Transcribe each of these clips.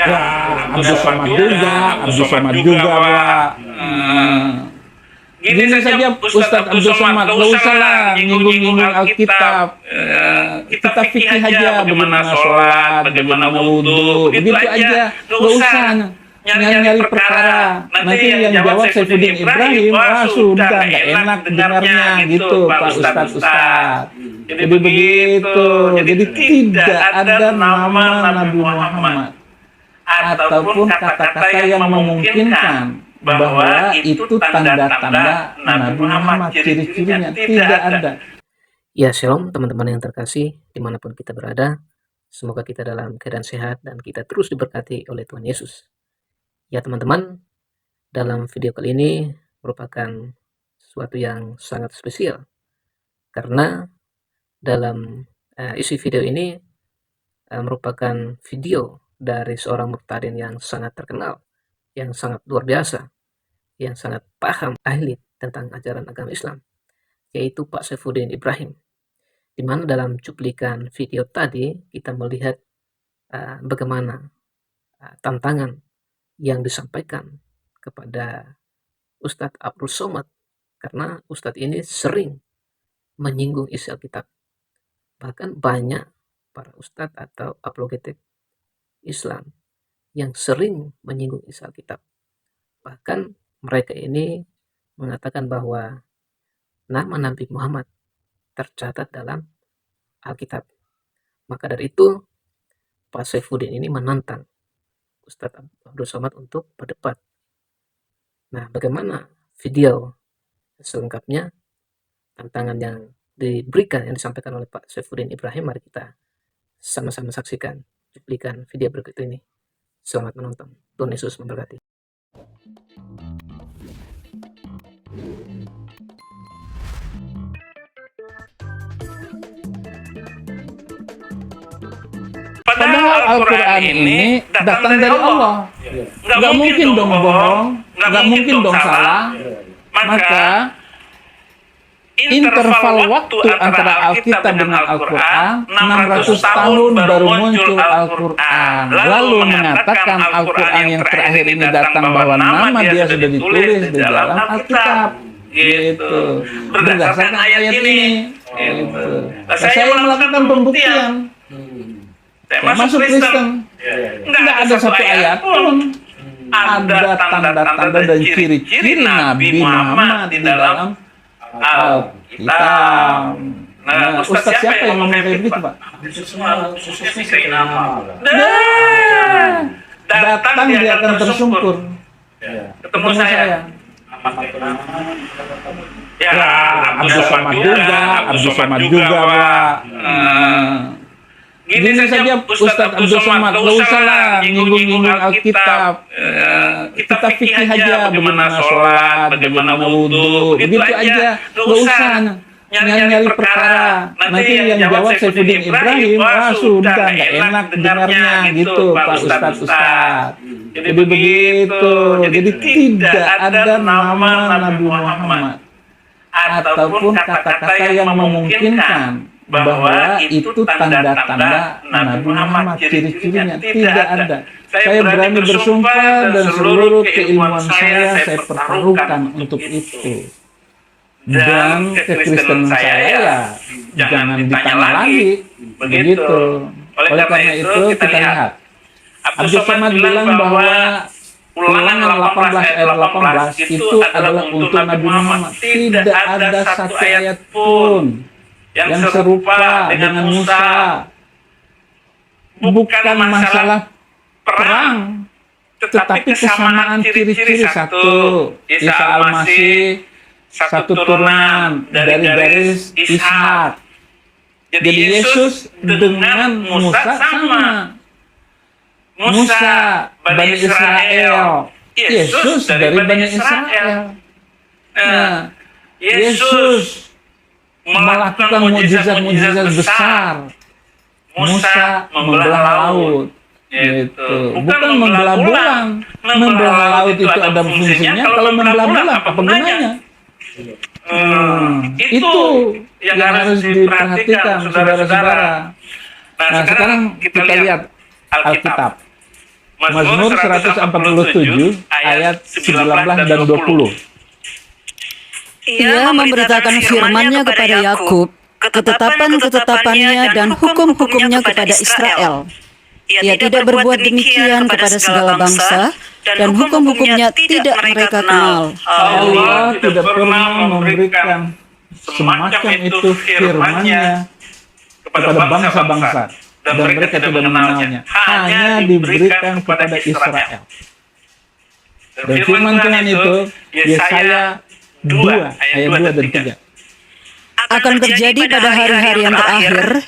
Ya, Abdul Somad juga, Pak. Gini saja Ustadz Abdul Somad, nggak usah lah nyinggung-nyinggung Alkitab. Kita fikih aja bagaimana sholat, bagaimana wudhu, begitu aja. Nggak usah nyari-nyari perkara. Nanti yang jawab Saifuddin Ibrahim, wah sudah nggak enak dengarnya gitu Pak Ustadz. Jadi begitu. Jadi tidak ada nama Nabi Muhammad ataupun kata-kata yang memungkinkan bahwa itu tanda-tanda Nabi Muhammad, ciri-cirinya tidak ada. Ya, shalom teman-teman yang terkasih, dimanapun kita berada, semoga kita dalam keadaan sehat dan kita terus diberkati oleh Tuhan Yesus. Ya teman-teman, dalam video kali ini merupakan sesuatu yang sangat spesial, karena dalam isi video ini merupakan video dari seorang muqtadin yang sangat terkenal, yang sangat luar biasa, yang sangat paham, ahli tentang ajaran agama Islam, yaitu Pak Saifuddin Ibrahim. Di mana dalam cuplikan video tadi kita melihat bagaimana tantangan yang disampaikan kepada Ustadz Abdul Somad, karena Ustadz ini sering menyinggung isi Alkitab. Bahkan banyak para Ustadz atau apologetik Islam yang sering menyinggung isi Alkitab. Bahkan mereka ini mengatakan bahwa nama Nabi Muhammad tercatat dalam Alkitab. Maka dari itu Pak Saifuddin ini menantang Ustadz Abdul Somad untuk berdebat. Nah, bagaimana video selengkapnya, tantangan yang diberikan, yang disampaikan oleh Pak Saifuddin Ibrahim, mari kita sama-sama saksikan cuplikan video berikut ini. Selamat menonton. Tuhan Yesus memberkati. Padahal Al-Quran ini datang dari Allah. Nggak mungkin dong bohong, nggak mungkin dong salah. Maka interval waktu antara Alkitab dengan Al-Quran 600 tahun baru muncul Al-Quran. Lalu mengatakan Al-Quran yang terakhir ini datang bahwa nama dia sudah ditulis di dalam Alkitab. Gitu. Berdasarkan ayat ini. Gitu. Saya melakukan pembuktian. Saya masuk Kristen. Nggak ada satu ayat pun ada tanda-tanda dan ciri-ciri Nabi Muhammad di dalam Alkitab. Nah, Ustadz siapa yang ngomong kayak gitu, Pak? Datang dia akan tersungkur. Ketemu saya. Ya, Abdul Somad juga, Pak. Gini saja Ustadz Abdul Somad, nggak usah lah nyinggung-nyinggung Alkitab. Kita fikih aja bagaimana sholat, bagaimana wudhu, begitu aja. Nggak usah nyari-nyari perkara. Nanti yang jawab Saifuddin Ibrahim, wah sudah nggak enak dengarnya gitu Pak Ustadz. Jadi begitu. Jadi tidak ada nama Nabi Muhammad ataupun kata-kata yang memungkinkan bahwa itu tanda-tanda Nabi Muhammad, ciri-cirinya tidak ada. Saya berani bersumpah dan seluruh keilmuan saya pertaruhkan untuk itu. Dan kekristenan saya ya jangan ditanya lagi. Begitu. Oleh karena itu kita lihat Abdul Somad bilang bahwa Ulangan 18 ayat 18 itu adalah untuk Nabi Muhammad. Tidak ada satu ayat pun yang serupa dengan Musa. Bukan masalah perang, tetapi kesamaan ciri-ciri. Satu, Isa Al-Masih, satu turunan dari garis Ishak. Jadi Yesus dengan Musa sama. Musa Bani Israel, Yesus dari Bani Israel. Nah, Yesus melakukan mukjizat-mukjizat besar. Musa membelah laut. Gitu. Bukan membelah bulan. Membelah laut itu ada fungsinya. Kalau membelah bulan apa gunanya? Itu yang harus diperhatikan, saudara-saudara. Nah, sekarang kita lihat Alkitab. Mazmur 147 ayat 19 dan 20. Ia memberitakan firman-Nya kepada Yakub, ketetapan-ketetapannya dan hukum-hukumnya kepada Israel. Ia tidak berbuat demikian kepada segala bangsa, dan hukum-hukumnya tidak mereka kenal. Allah tidak pernah memberikan semacam itu firman-Nya kepada bangsa-bangsa, dan mereka tidak mengenalnya. Hanya diberikan kepada Israel. Dan firman Tuhan itu, Yesaya 2 ayat 2 dan 3. Akan terjadi pada hari-hari yang terakhir,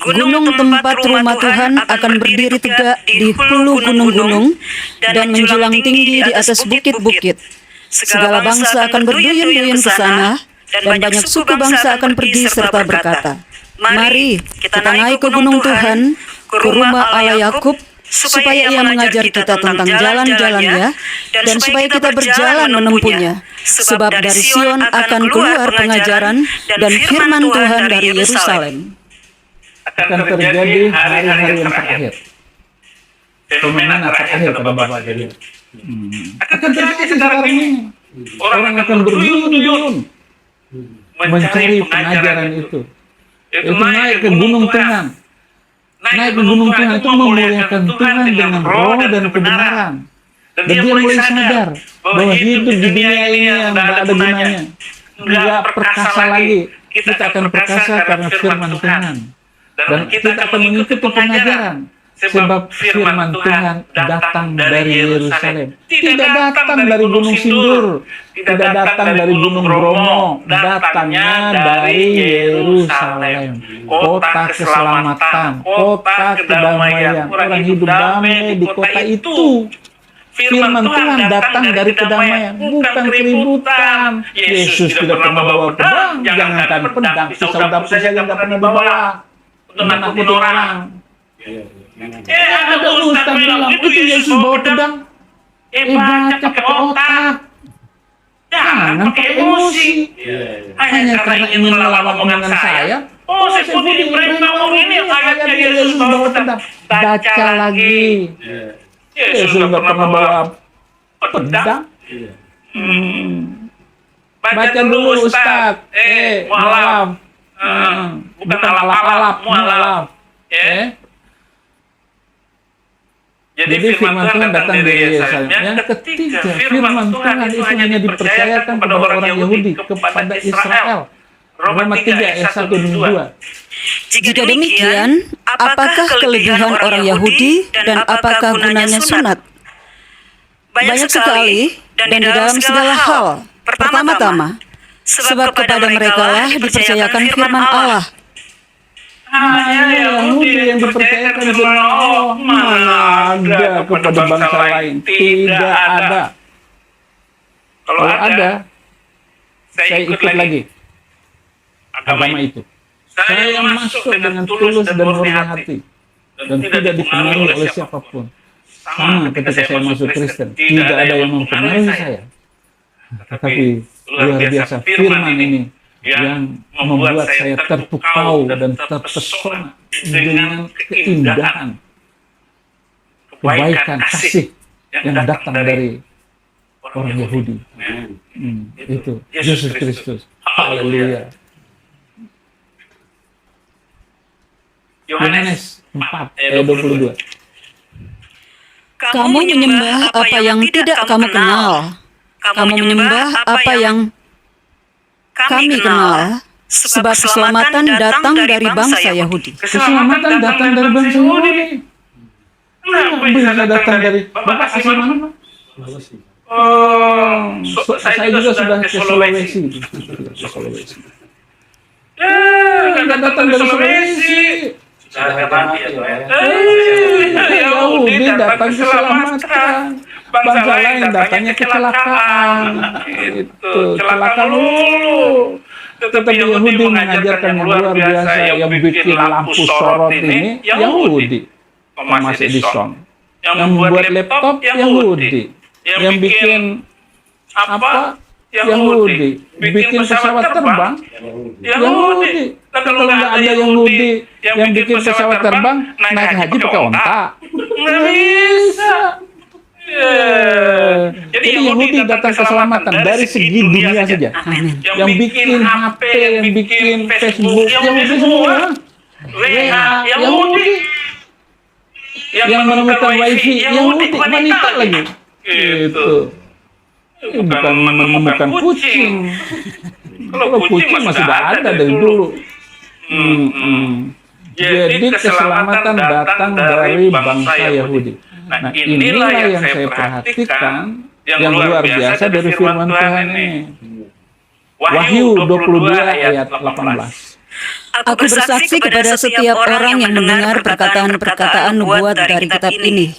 gunung tempat rumah Tuhan akan berdiri tegak di hulu gunung-gunung dan menjulang tinggi di atas bukit-bukit. Segala bangsa akan berduyun-duyun ke sana, dan banyak suku bangsa akan pergi serta berkata, "Mari kita naik ke gunung Tuhan, ke rumah Allah Yakub, supaya Ia mengajar kita tentang jalan-jalan-Nya, dan supaya kita berjalan menempuhnya. Sebab dari Sion akan keluar pengajaran dan firman Tuhan dari Yerusalem." Akan terjadi hari-hari yang terakhir. Fenomena terakhir pada Bapak jadi. Akan terjadi sekarang ini. Orang akan berduyun-duyun mencari pengajaran itu. Itu naik ke gunung Tuhan. Naik ke gunung Tuhan itu memuliakan Tuhan dengan roh dan kebenaran. Dan dia mulai sadar bahwa hidup di dunia ini yang tidak ada gunanya. Tidak perkasa lagi. Kita akan perkasa karena firman Tuhan. Dan kita akan mengikuti pengajaran. Sebab firman Tuhan datang dari Yerusalem. Tidak datang dari Gunung Sindur. Tidak datang dari Gunung Bromo. Datangnya dari Yerusalem. Kota keselamatan. Kota kedamaian. Orang hidup damai di kota itu. Firman Tuhan datang dari kedamaian, bukan keributan. Yesus tidak pernah bawa pedang. Jangankan pedang, pisau dapur saja tidak pernah dibawa untuk nakutin orang. Ada ustaz bilang, itu Yesus bawa pedang. Baca pakai otak. Jangan pakai emosi. Hanya karena ingin melawan omongan saya. Saya Budi Ibrahim ngomong ini, ayatnya Yesus bawa pedang. Baca lagi. Yesus nggak pernah bawa pedang. Baca dulu Ustaz. Mualaf. Bukan alap-alap, mualaf. Jadi firman Tuhan datang dari Yerusalem. Yang ketiga, firman Tuhan itu hanya dipercayakan kepada orang Yahudi, kepada Israel. Roma 3 ayat 1 dan 2. Jika demikian, apakah kelebihan orang Yahudi dan apakah gunanya sunat? Banyak sekali dan di dalam segala hal. Pertama-tama, sebab kepada merekalah dipercayakan firman Allah. Hanya Yahudi yang dipercayakan firman Allah. Mana ada kepada bangsa lain? Tidak ada. Kalau ada, saya ikut lagi agama itu. Saya masuk dengan tulus dan murni hati dan tidak dipengaruhi oleh siapapun. Sama ketika saya masuk Kristen, tidak ada yang mempengaruhi saya. Tetapi luar biasa firman ini yang membuat saya terpukau dan terpesona dengan keindahan, kebaikan, kasih yang datang dari orang Yahudi. Itu Yesus Kristus. Haleluya. Yohanes 4 ayat 22. Kamu menyembah apa yang tidak kamu kenal. Kamu menyembah apa yang kami kenal. Sebab keselamatan datang dari bangsa Yahudi. Keselamatan datang dari bangsa Yahudi. Kenapa bisa datang dari Bapak asal mana? Saya juga sudah ke Sulawesi. Tidak datang dari Sulawesi. Yahudi datang keselamatan. Bangsa lain datangnya kecelakaan. Itu celaka dulu. Tetapi Yahudi mengajarkan yang luar biasa. Yang bikin lampu sorot ini Yahudi. Thomas Edison. Yang membuat laptop Yahudi. Yang bikin apa? Yahudi. Bikin pesawat terbang Yahudi. Kalau nggak ada Yahudi yang bikin pesawat terbang, naik haji pakai onta. Nggak bisa. Jadi Yahudi datang keselamatan dari segi dunia saja. Amin. Yang bikin HP, yang bikin Facebook, Yahudi semua. WA, Yahudi. Yang menemukan wifi, Yahudi, wanita lagi. Gitu. Bukan menemukan kucing. Kalau kucing masih sudah ada dari dulu. Jadi keselamatan datang dari bangsa Yahudi. Nah, inilah yang saya perhatikan yang luar biasa dari firman Tuhan ini. Wahyu 22 ayat 18. Aku bersaksi kepada setiap orang yang mendengar perkataan-perkataan nubuat dari kitab ini.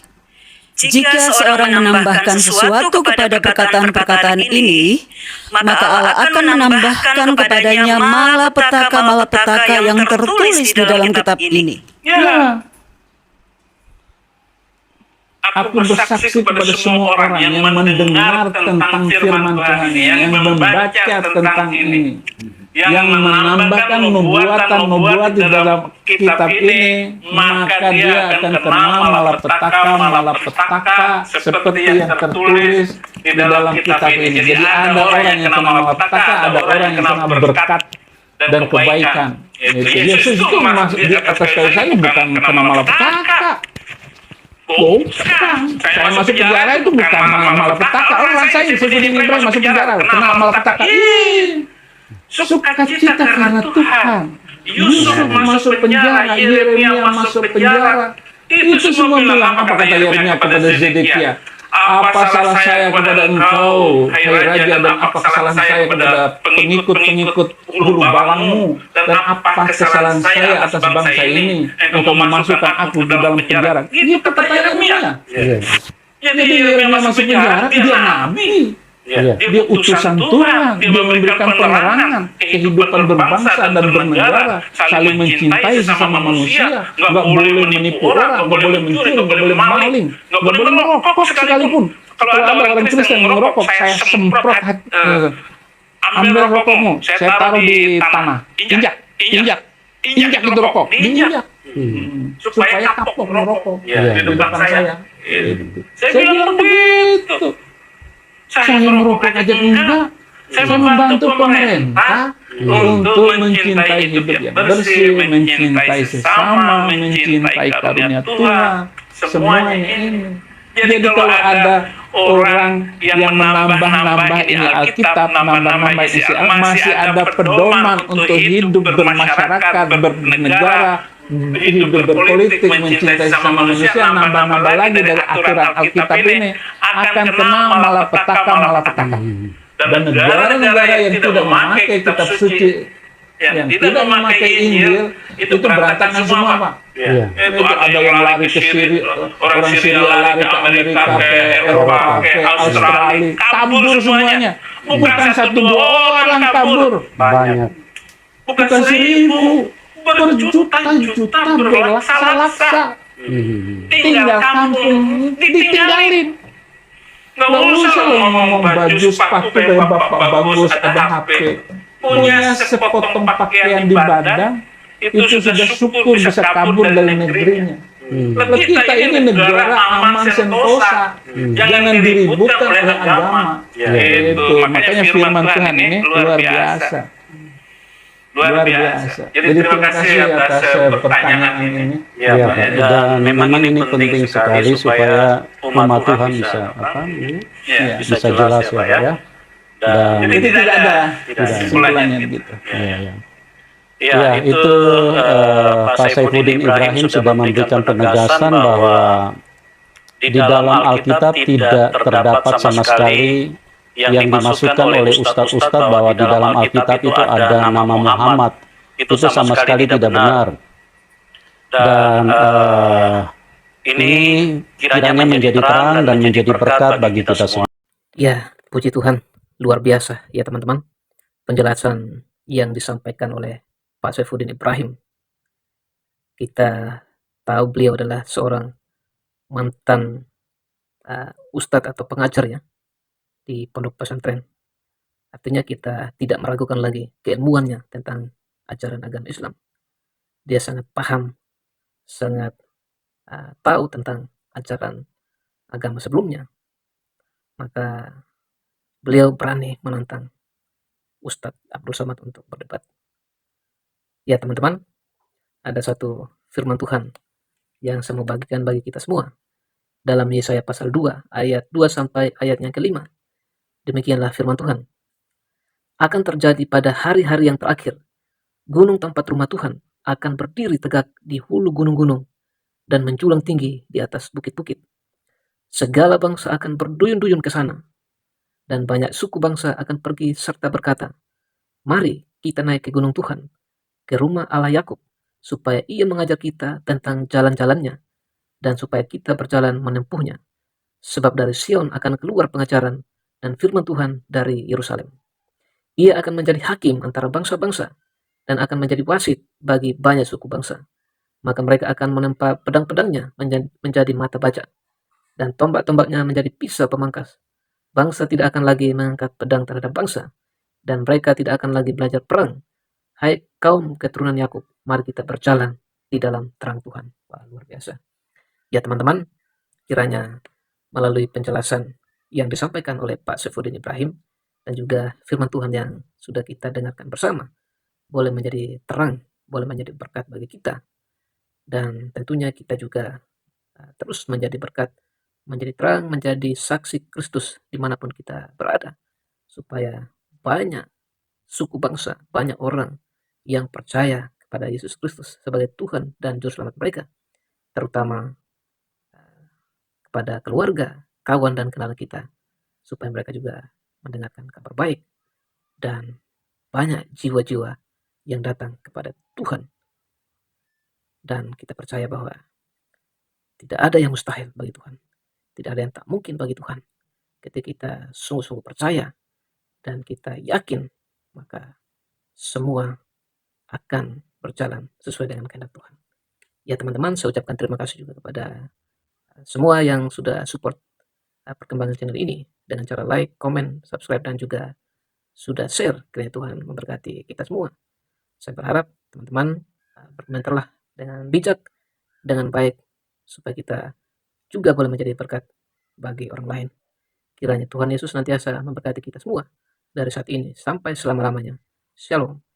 Jika seorang menambahkan sesuatu kepada perkataan-perkataan ini, maka Allah akan menambahkan kepadanya malapetaka-malapetaka yang tertulis di dalam kitab ini. Ya. Aku bersaksi kepada semua orang yang mendengar tentang firman Tuhan ini, yang membaca tentang ini, yang menambahkan nubuatan di dalam kitab ini, maka dia akan kenal malapetaka seperti yang tertulis di dalam kitab ini. Jadi ada orang yang kenal malapetaka, ada orang yang kenal berkat dan kebaikan. Yesus itu masuk di atas kayu salib bukan kenal malapetaka. Bukan. Saya masuk penjara itu bukan malapetaka. Oh, rasain Saifuddin Ibrahim masuk penjara, kenal malapetaka. Sukacita karena Tuhan. Yusuf masuk penjara, Yeremia masuk penjara. Itu semua bilang apa kata Yeremia kepada Zedekia? Apa salah saya kepada engkau, hai raja, dan apa kesalahan saya kepada pengikut-pengikut hulu balangmu, dan apa kesalahan saya atas bangsa ini, engkau memasukkan aku di dalam penjara. Itu kata Yeremia. Jadi Yeremia masuk penjara, dia nabi. Dia utusan Tuhan, dia memberikan penerangan kehidupan berbangsa dan bernegara, saling mencintai sesama manusia, nggak boleh menipu orang, nggak boleh mencuri, nggak boleh maling, nggak boleh merokok sekalipun. Kalau ada orang Kristen yang merokok, saya semprot ambil rokokmu, saya taruh di tanah, injak itu rokok, diinjak supaya kapok merokok di depan saya. Saya bilang begitu. Saya merokok aja enggak. Saya membantu pemerintah untuk mencintai hidup yang bersih, mencintai sesama, mencintai karunia Tuhan. Semuanya ini. Jadi kalau ada orang yang menambah-nambah ini Alkitab, nambah-nambah isi masih ada pedoman untuk hidup bermasyarakat, bernegara, hidup berpolitik, mencintai sesama manusia, nambah-nambah lagi dari aturan Alkitab ini akan kenal malapetaka. Dan negara-negara yang tidak memakai kitab suci, yang tidak memakai Injil, itu berantakan semua, Pak. Itu ada yang lari ke Syria, orang Syria lari ke Amerika, ke Eropa, ke Australia, kabur semuanya. Bukan satu dua orang kabur, banyak. bukan 1000. Berjuta-juta berlaksa-laksa. Tinggal kampung, ditinggalin. Nggak usah ngomong baju sepatu dari bapak bagus, ada HP. Punya sepotong pakaian di badan, itu sudah syukur bisa kabur dari negerinya. Kita ini negara aman sentosa, jangan diributkan oleh agama. Itu makanya firman Tuhan ini luar biasa. Luar biasa. Jadi terima kasih atas pertanyaan ini. Ya, Pak. Dan memang ini penting sekali supaya umat Tuhan bisa bisa jelas ya, Pak ya. Dan Jadi tidak ada kesimpulannya gitu. ya itu Pak Saifuddin Ibrahim sudah memberikan penegasan bahwa di dalam Alkitab tidak terdapat sama sekali yang dimasukkan oleh ustadz-ustadz bahwa di dalam Alkitab itu ada nama Muhammad. Itu sama sekali tidak benar. Dan ini kiranya menjadi terang dan menjadi berkat bagi kita semua. Ya, puji Tuhan, luar biasa ya teman-teman. Penjelasan yang disampaikan oleh Pak Saifuddin Ibrahim. Kita tahu beliau adalah seorang mantan ustadz atau pengajar ya di pondok pesantren. Artinya kita tidak meragukan lagi keilmuannya tentang ajaran agama Islam. Dia sangat paham, sangat tahu tentang ajaran agama sebelumnya, maka beliau berani menantang Ustadz Abdul Somad untuk berdebat. Ya teman-teman, ada satu firman Tuhan yang saya mau bagikan bagi kita semua dalam Yesaya pasal 2 ayat 2 sampai ayat yang kelima. Demikianlah firman Tuhan. Akan terjadi pada hari-hari yang terakhir, gunung tempat rumah Tuhan akan berdiri tegak di hulu gunung-gunung dan menjulang tinggi di atas bukit-bukit. Segala bangsa akan berduyun-duyun ke sana, dan banyak suku bangsa akan pergi serta berkata, "Mari kita naik ke gunung Tuhan, ke rumah Allah Yakub, supaya Ia mengajar kita tentang jalan-jalannya, dan supaya kita berjalan menempuhnya. Sebab dari Sion akan keluar pengajaran dan firman Tuhan dari Yerusalem. Ia akan menjadi hakim antara bangsa-bangsa, dan akan menjadi wasit bagi banyak suku bangsa. Maka mereka akan menempa pedang-pedangnya menjadi mata baja, dan tombak-tombaknya menjadi pisau pemangkas. Bangsa tidak akan lagi mengangkat pedang terhadap bangsa, dan mereka tidak akan lagi belajar perang. Hai kaum keturunan Yakub, mari kita berjalan di dalam terang Tuhan." Wah, luar biasa. Ya teman-teman, kiranya melalui penjelasan yang disampaikan oleh Pak Saifuddin Ibrahim dan juga firman Tuhan yang sudah kita dengarkan bersama, boleh menjadi terang, boleh menjadi berkat bagi kita. Dan tentunya kita juga terus menjadi berkat, menjadi terang, menjadi saksi Kristus dimanapun kita berada. Supaya banyak suku bangsa, banyak orang yang percaya kepada Yesus Kristus sebagai Tuhan dan Juru Selamat mereka. Terutama kepada keluarga, kawan dan kenalan kita. Supaya mereka juga mendengarkan kabar baik. Dan banyak jiwa-jiwa yang datang kepada Tuhan. Dan kita percaya bahwa tidak ada yang mustahil bagi Tuhan. Tidak ada yang tak mungkin bagi Tuhan. Ketika kita sungguh-sungguh percaya dan kita yakin, maka semua akan berjalan sesuai dengan kehendak Tuhan. Ya teman-teman, saya ucapkan terima kasih juga kepada semua yang sudah support perkembangan channel ini dengan cara like, komen, subscribe, dan juga sudah share. Kiranya Tuhan memberkati kita semua. Saya berharap teman-teman berkomentarlah dengan bijak, dengan baik, supaya kita juga boleh menjadi berkat bagi orang lain. Kiranya Tuhan Yesus nantiasa memberkati kita semua dari saat ini sampai selama-lamanya. Shalom.